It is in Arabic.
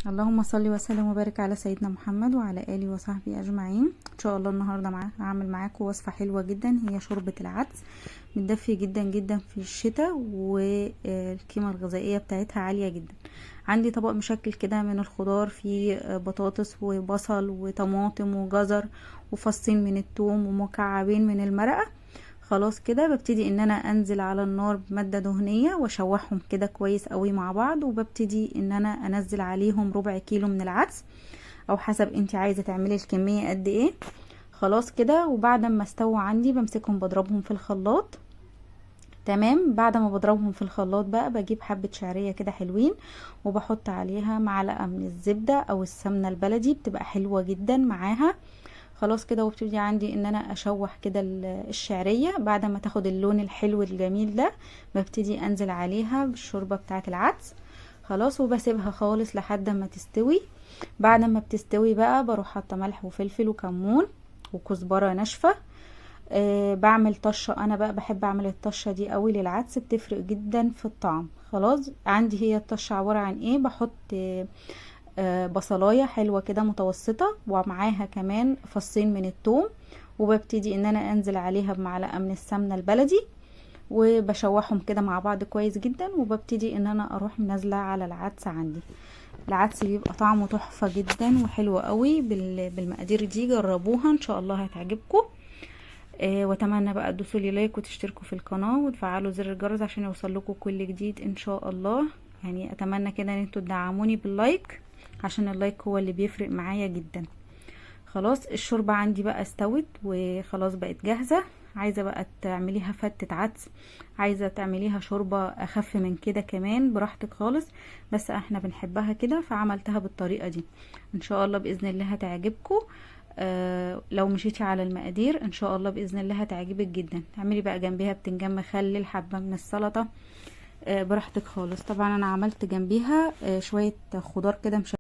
اللهم صل وسلم وبارك على سيدنا محمد وعلى اله وصحبه اجمعين. ان شاء الله النهارده هعمل معاكم وصفه حلوه جدا، هي شوربه العدس. بتدفي جدا جدا في الشتاء، والقيمه الغذائيه بتاعتها عاليه جدا. عندي طبق مشكل كده من الخضار، فيه بطاطس وبصل وطماطم وجزر وفصين من الثوم ومكعبين من المرقه. خلاص كده ببتدي ان انا انزل على النار بمادة دهنية واشوحهم كده كويس قوي مع بعض، وببتدي ان انا انزل عليهم ربع كيلو من العدس او حسب انت عايزة تعملي الكمية قد ايه. خلاص كده، وبعد ما استووا عندي بمسكهم بضربهم في الخلاط. تمام، بعد ما بضربهم في الخلاط بقى بجيب حبة شعرية كده حلوين، وبحط عليها معلقة من الزبدة او السمنة البلدي، بتبقى حلوة جدا معاها. خلاص كده، وابتدي عندي ان انا اشوح كده الشعرية. بعد ما تاخد اللون الحلو الجميل ده ببتدي انزل عليها بالشوربة بتاعه العدس. خلاص، وبسيبها خالص لحد ما تستوي. بعد ما بتستوي بقى بروح حاطه ملح وفلفل وكمون وكزبرة ناشفة. بعمل طشة، انا بقى بحب اعمل الطشة دي قوي للعدس، بتفرق جدا في الطعم. خلاص، عندي هي الطشة عبارة عن ايه، بحط بصلايه حلوه كده متوسطه، ومعاها كمان فصين من الثوم، وببتدي ان انا انزل عليها بمعلقه من السمنه البلدي، وبشوحهم كده مع بعض كويس جدا، وببتدي ان انا اروح منزله على العدس عندي. العدس بيبقى طعمه تحفه جدا وحلو قوي. بالمقادير دي جربوها ان شاء الله هتعجبكم. واتمنى بقى تدوسوا لي لايك وتشتركوا في القناه وتفعلوا زر الجرس عشان يوصل لكم كل جديد ان شاء الله. يعني اتمنى كده ان انتوا تدعموني باللايك، عشان اللايك هو اللي بيفرق معايا جدا. خلاص، الشوربه عندي بقى استوت وخلاص بقت جاهزه. عايزه بقى تعمليها فتة عدس، عايزه تعمليها شوربه اخف من كده كمان براحتك خالص، بس احنا بنحبها كده فعملتها بالطريقه دي. ان شاء الله باذن الله هتعجبكم. لو مشيتي على المقادير ان شاء الله باذن الله هتعجبك جدا. تعملي بقى جنبيها بتنجان مخلل، حبه من السلطه، براحتك خالص. طبعا انا عملت جنبيها شويه خضار كده